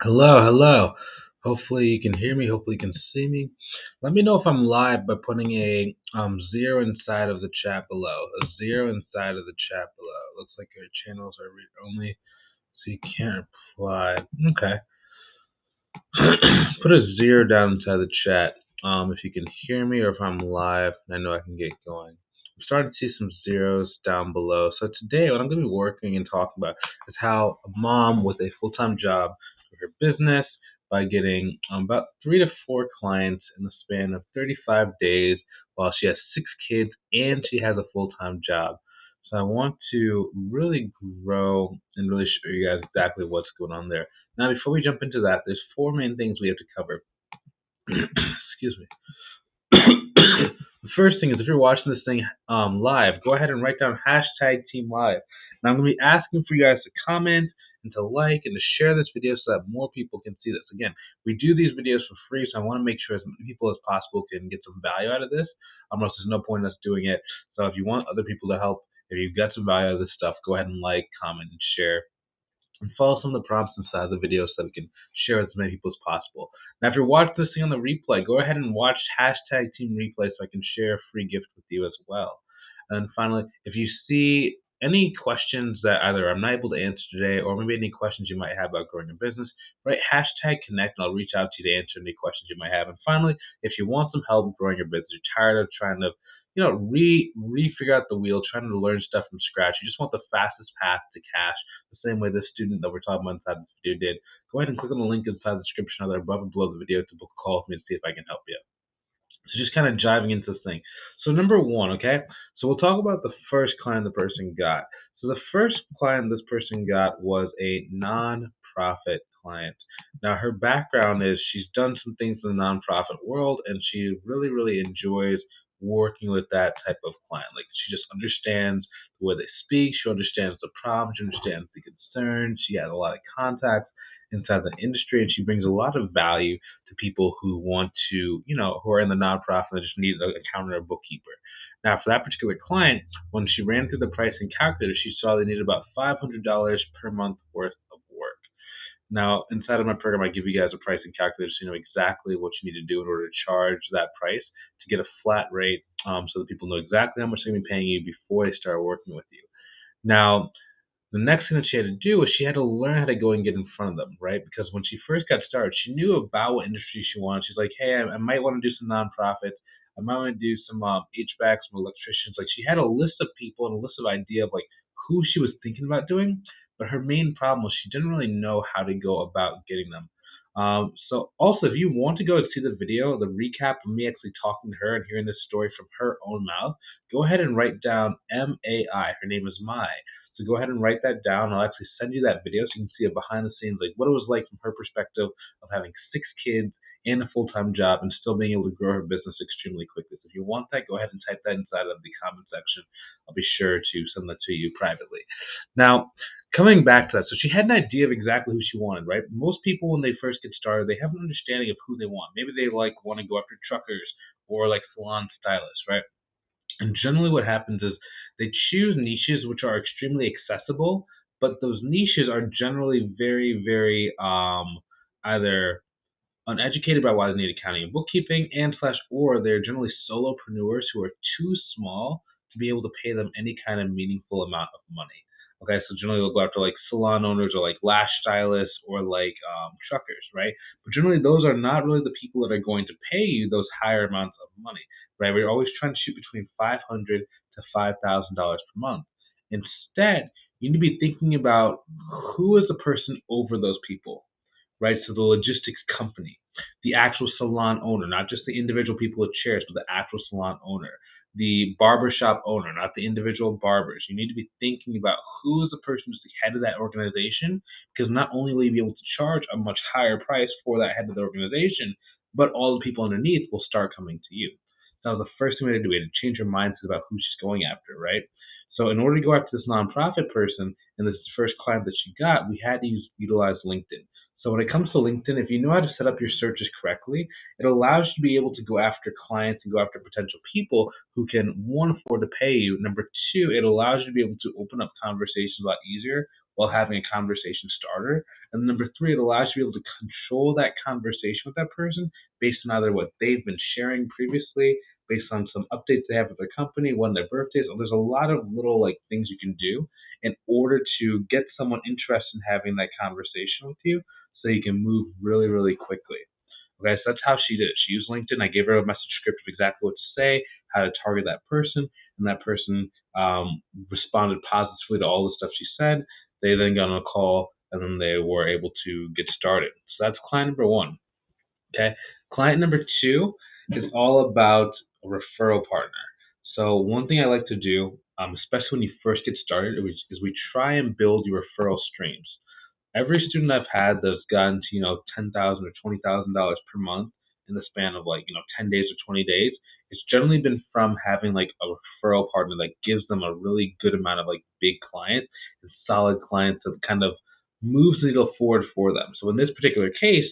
Hello, hello. Hopefully you can hear me. Hopefully you can see me. Let me know if I'm live by putting a zero inside of the chat below. A zero inside of the chat below. Looks like your channels are read only, so you can't reply. Okay. Put a zero down inside the chat. If you can hear me or if I'm live, I know I can get going. I'm starting to see some zeros down below. So today, what I'm going to be working and talking about is how a mom with a full-time job for her business by getting about 3 to 4 clients in the span of 35 days while she has 6 kids and she has a full-time job. So I want to really grow and really show you guys exactly what's going on there. Now, before we jump into that, there's 4 main things we have to cover. Excuse me. The first thing is if you're watching this thing live, go ahead and write down hashtag Team Live. Now, I'm going to be asking for you guys to comment and to like and to share this video so that more people can see this. Again, we do these videos for free, so I want to make sure as many people as possible can get some value out of this. Else there's no point in us doing it. So if you want other people to help, if you've got some value out of this stuff, go ahead and like, comment, and share and follow some of the prompts inside the video so that we can share with as many people as possible. Now, if you're watching this thing on the replay, go ahead and watch hashtag Team Replay so I can share a free gift with you as well. And finally, if you see any questions that either I'm not able to answer today or maybe any questions you might have about growing your business, write hashtag connect and I'll reach out to you to answer any questions you might have. And finally, if you want some help growing your business, you're tired of trying to figure out the wheel, trying to learn stuff from scratch. You just want the fastest path to cash, the same way this student that we're talking about inside this video did. Go ahead and click on the link inside the description either above or below the video to book a call with me to see if I can help you. So just kind of diving into this thing. So number one, okay? So we'll talk about the first client the person got. So the first client this person got was a nonprofit client. Now her background is she's done some things in the nonprofit world and she really, really enjoys working with that type of client. Like she just understands the way they speak, she understands the problems, she understands the concerns, she has a lot of contacts inside the industry and she brings a lot of value to people who want to, who are in the nonprofit and just need an accountant or bookkeeper. Now, for that particular client, when she ran through the pricing calculator, she saw they needed about $500 per month worth of work. Now, inside of my program, I give you guys a pricing calculator so you know exactly what you need to do in order to charge that price to get a flat rate so that people know exactly how much they're going to be paying you before they start working with you. Now, the next thing that she had to do was she had to learn how to go and get in front of them, right? Because when she first got started, she knew about what industry she wanted. She's like, hey, I might want to do some nonprofits. I might want to do some HVAC, some electricians. Like she had a list of people and a list of idea of like who she was thinking about doing. But her main problem was she didn't really know how to go about getting them. So also, if you want to go and see the video, the recap of me actually talking to her and hearing this story from her own mouth, go ahead and write down MAI. Her name is Mai. So go ahead and write that down. I'll actually send you that video so you can see it behind the scenes, like what it was like from her perspective of having 6 kids and a full-time job and still being able to grow her business extremely quickly. So if you want that, go ahead and type that inside of the comment section. I'll be sure to send that to you privately. Now, coming back to that, so she had an idea of exactly who she wanted, right? Most people, when they first get started, they have an understanding of who they want. Maybe they want to go after truckers or like salon stylists, right? And generally, what happens is they choose niches which are extremely accessible, but those niches are generally very, very either uneducated about why they need accounting and bookkeeping, or they're generally solopreneurs who are too small to be able to pay them any kind of meaningful amount of money. Okay, so generally they'll go after like salon owners or like lash stylists or like truckers, right? But generally those are not really the people that are going to pay you those higher amounts of money, right? We're always trying to shoot between $500 to $5,000 per month. Instead, you need to be thinking about who is the person over those people, right? So the logistics company, the actual salon owner, not just the individual people with chairs, but the actual salon owner, the barbershop owner, not the individual barbers. You need to be thinking about who is the person who's the head of that organization, because not only will you be able to charge a much higher price for that head of the organization, but all the people underneath will start coming to you. That was the first thing we had to do. We had to change our mindset about who she's going after, right? So in order to go after this nonprofit person, and this is the first client that she got, we had to utilize LinkedIn. So when it comes to LinkedIn, if you know how to set up your searches correctly, it allows you to be able to go after clients and go after potential people who can, one, afford to pay you. Number two, it allows you to be able to open up conversations a lot easier while having a conversation starter. And number three, it allows you to be able to control that conversation with that person based on either what they've been sharing previously, based on some updates they have with their company, when their birthdays. There's a lot of little like things you can do in order to get someone interested in having that conversation with you so you can move really, really quickly. Okay, so that's how she did it. She used LinkedIn. I gave her a message script of exactly what to say, how to target that person, and that person responded positively to all the stuff she said. They then got on a call, and then they were able to get started. So that's client number one. Okay, client number two is all about a referral partner. So one thing I like to do, especially when you first get started, is we try and build your referral streams. Every student I've had that's gotten to $10,000 or $20,000 per month in the span of 10 days or 20 days, it's generally been from having like a referral partner that gives them a really good amount of like big clients and solid clients that kind of moves the needle forward for them. So in this particular case,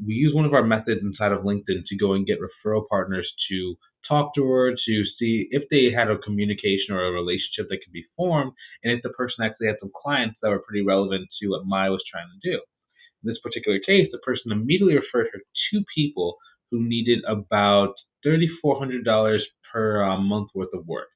we use one of our methods inside of LinkedIn to go and get referral partners to talk to her to see if they had a communication or a relationship that could be formed, and if the person actually had some clients that were pretty relevant to what Maya was trying to do. In this particular case, the person immediately referred her two people who needed about $3,400 per month worth of work.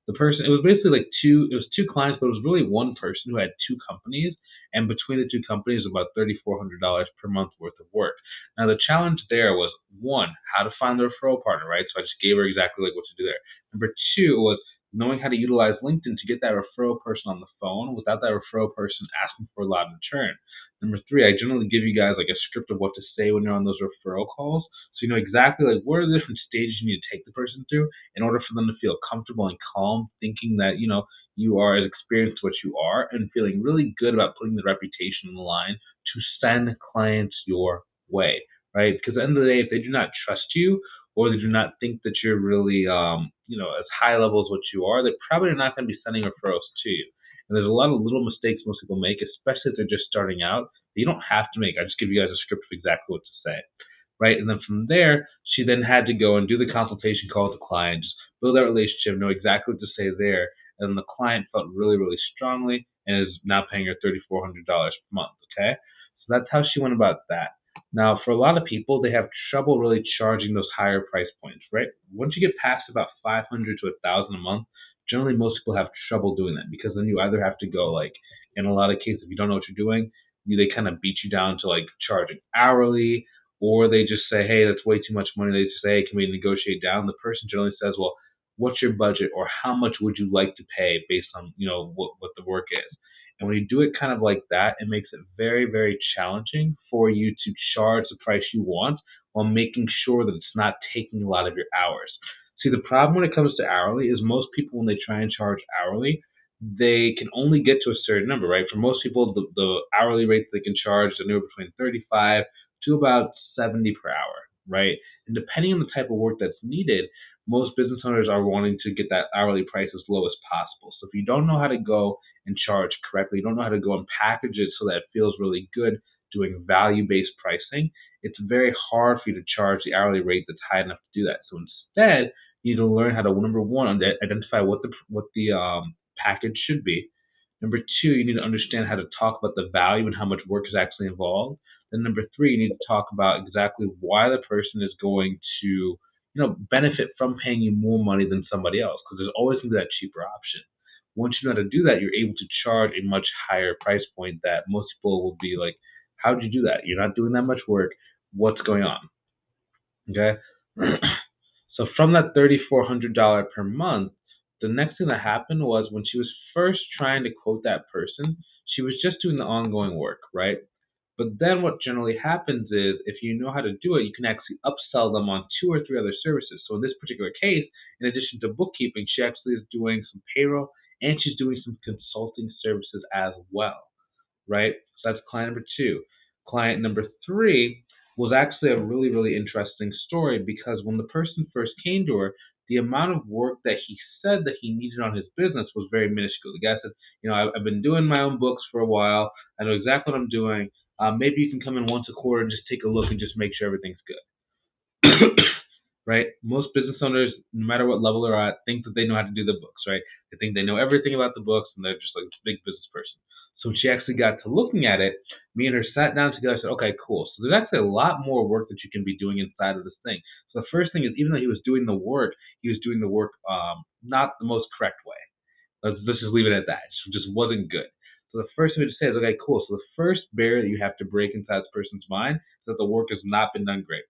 The person, it was basically like it was two clients, but it was really one person who had two companies, and between the two companies, about $3,400 per month worth of work. Now, the challenge there was one, how to find the referral partner, right? So I just gave her exactly like what to do there. Number two was knowing how to utilize LinkedIn to get that referral person on the phone without that referral person asking for a lot in return. Number three, I generally give you guys like a script of what to say when you're on those referral calls, so you know exactly like what are the different stages you need to take the person through in order for them to feel comfortable and calm, thinking that you are as experienced as what you are, and feeling really good about putting the reputation on the line to send clients your way, right? Because at the end of the day, if they do not trust you or they do not think that you're really as high level as what you are, they probably are not going to be sending referrals to you. And there's a lot of little mistakes most people make, especially if they're just starting out, that you don't have to make. I just give you guys a script of exactly what to say, right? And then from there, she then had to go and do the consultation call with the client, just build that relationship, know exactly what to say there. And the client felt really, really strongly and is now paying her $3,400 per month, okay? So that's how she went about that. Now, for a lot of people, they have trouble really charging those higher price points, right? Once you get past about 500 to 1,000 a month, generally most people have trouble doing that, because then you either have to go like, in a lot of cases, if you don't know what you're doing, they kind of beat you down to like charging hourly, or they just say, hey, that's way too much money. They just say, hey, can we negotiate down? The person generally says, well, what's your budget, or how much would you like to pay based on what the work is. And when you do it kind of like that, it makes it very, very challenging for you to charge the price you want while making sure that it's not taking a lot of your hours. See, the problem when it comes to hourly is most people, when they try and charge hourly, they can only get to a certain number, right? For most people, the hourly rate they can charge is anywhere between 35 to about 70 per hour, right? And depending on the type of work that's needed, most business owners are wanting to get that hourly price as low as possible. So if you don't know how to go and charge correctly, you don't know how to go and package it so that it feels really good doing value-based pricing, it's very hard for you to charge the hourly rate that's high enough to do that. So instead, you need to learn how to, number one, identify what the package should be. Number two, you need to understand how to talk about the value and how much work is actually involved. Then number three, you need to talk about exactly why the person is going to benefit from paying you more money than somebody else, because there's always going to be that cheaper option. Once you know how to do that, you're able to charge a much higher price point that most people will be like, how'd you do that? You're not doing that much work. What's going on? Okay. So from that $3,400 per month, the next thing that happened was when she was first trying to quote that person, she was just doing the ongoing work, right? But then what generally happens is, if you know how to do it, you can actually upsell them on two or three other services. So in this particular case, in addition to bookkeeping, she actually is doing some payroll and she's doing some consulting services as well, right? So that's client number two. Client number three was actually a really, really interesting story, because when the person first came to her, the amount of work that he said that he needed on his business was very minuscule. The guy said, I've been doing my own books for a while. I know exactly what I'm doing. Maybe you can come in once a quarter and just take a look and just make sure everything's good. Right? Most business owners, no matter what level they're at, think that they know how to do the books, right? They think they know everything about the books, and they're just like a big business person. So when she actually got to looking at it, me and her sat down together and said, okay, cool. So there's actually a lot more work that you can be doing inside of this thing. So the first thing is, even though he was doing the work, he was doing the work not the most correct way. Let's just leave it at that. It just wasn't good. So the first thing to say is, okay, cool. So the first barrier that you have to break inside this person's mind is that the work has not been done great.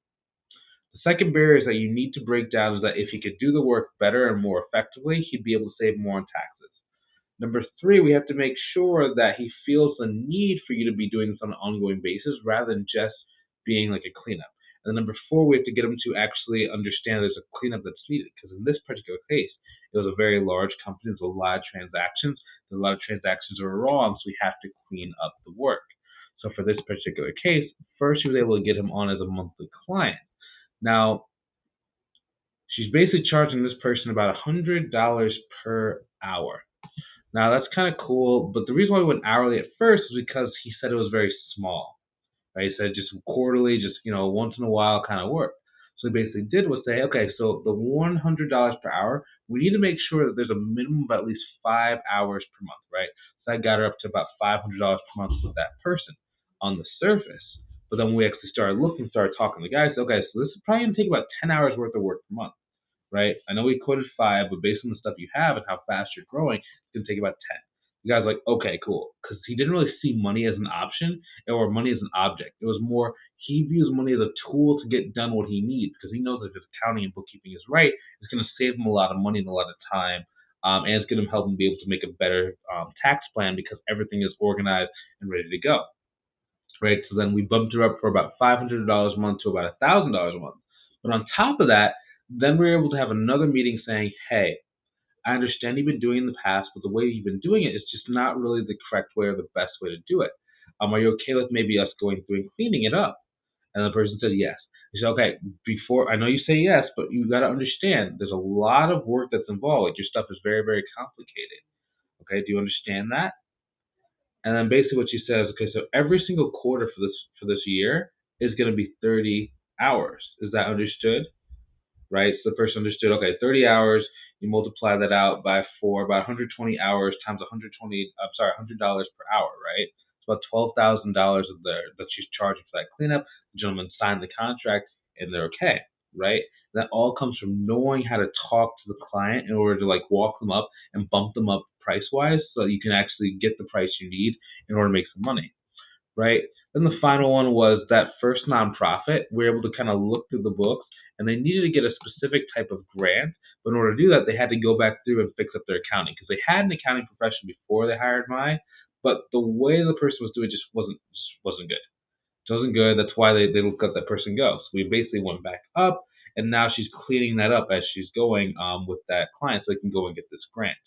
The second barrier is that you need to break down is that if he could do the work better and more effectively, he'd be able to save more on taxes. Number three, we have to make sure that he feels the need for you to be doing this on an ongoing basis rather than just being like a cleanup. And then number four, we have to get him to actually understand there's a cleanup that's needed. Because in this particular case, it was a very large company. There's a lot of transactions. There's a lot of transactions that are wrong, so we have to clean up the work. So for this particular case, first she was able to get him on as a monthly client. Now, she's basically charging this person about $100 per hour. Now that's kind of cool, but the reason why we went hourly at first is because he said it was very small. Right? He said just quarterly, just once in a while kind of work. So he basically did was say, okay, so the $100 per hour, we need to make sure that there's a minimum of at least 5 hours per month, right? So that got her up to about $500 per month with that person on the surface. But then when we actually started talking to the guy, said, okay, so this is probably gonna take about 10 hours worth of work per month. Right? I know we quoted 5, but based on the stuff you have and how fast you're growing, it's going to take about 10. The guy's like, okay, cool. Because he didn't really see money as an option or money as an object. It was more, he views money as a tool to get done what he needs because he knows that if his accounting and bookkeeping is right, it's going to save him a lot of money and a lot of time. And it's going to help him be able to make a better tax plan because everything is organized and ready to go. Right? So then we bumped her up for about $500 a month to about $1,000 a month. But on top of that, then we were able to have another meeting saying, hey, I understand you've been doing it in the past, but the way you've been doing it is just not really the correct way or the best way to do it. Are you okay with maybe us going through and cleaning it up? And the person said yes. He said, okay, I know you say yes, but you got to understand there's a lot of work that's involved. Like your stuff is very, very complicated. Okay, do you understand that? And then basically what she says, okay, so every single quarter for this year is going to be 30 hours. Is that understood? Right? So the person understood, okay, 30 hours, you multiply that out by 4, about 120 hours times $100 per hour, right? It's about $12,000 of that she's charging for that cleanup. The gentleman signed the contract and they're okay, right? That all comes from knowing how to talk to the client in order to like walk them up and bump them up price wise so you can actually get the price you need in order to make some money, right? Then the final one was that first nonprofit. We were able to kind of look through the books, and they needed to get a specific type of grant. But in order to do that, they had to go back through and fix up their accounting because they had an accounting profession before they hired mine, but the way the person was doing it just wasn't good. It wasn't good. That's why they let that person go. So we basically went back up, and now she's cleaning that up as she's going with that client so they can go and get this grant.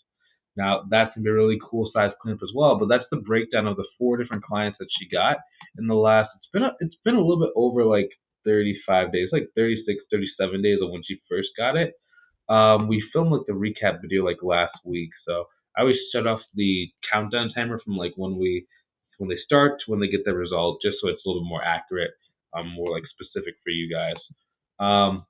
Now that's gonna be a really cool size cleanup as well. But that's the breakdown of the 4 different clients that she got in the last. It's been a little bit over like 35 days, like 36, 37 days of when she first got it. We filmed like the recap video like last week, so I always shut off the countdown timer from like when they start to when they get the result, just so it's a little bit more accurate, more like specific for you guys. Um,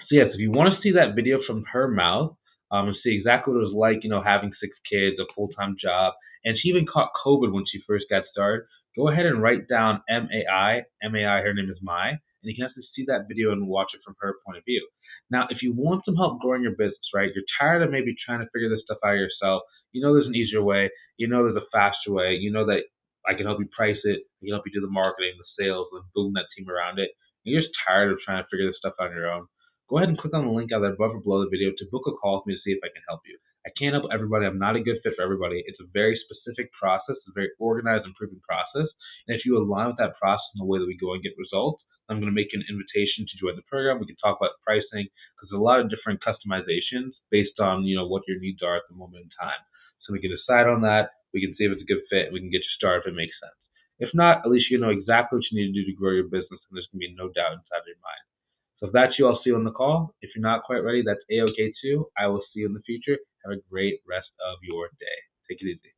so yes, if you want to see that video from her mouth, and see exactly what it was like, having 6 kids, a full-time job, and she even caught COVID when she first got started, go ahead and write down MAI. MAI, her name is Mai, and you can actually see that video and watch it from her point of view. Now, if you want some help growing your business, right, you're tired of maybe trying to figure this stuff out yourself, there's an easier way, there's a faster way, that I can help you price it, I can help you do the marketing, the sales, and building that team around it. And you're just tired of trying to figure this stuff out on your own, go ahead and click on the link either above or below the video to book a call with me to see if I can help you. I can't help everybody. I'm not a good fit for everybody. It's a very specific process, a very organized and proven process. And if you align with that process and the way that we go and get results, I'm going to make an invitation to join the program. We can talk about pricing because there's a lot of different customizations based on what your needs are at the moment in time. So we can decide on that. We can see if it's a good fit. And we can get you started if it makes sense. If not, at least you know exactly what you need to do to grow your business, and there's going to be no doubt inside of your mind. So if that's you, I'll see you on the call. If you're not quite ready, that's A-OK too. I will see you in the future. Have a great rest of your day. Take it easy.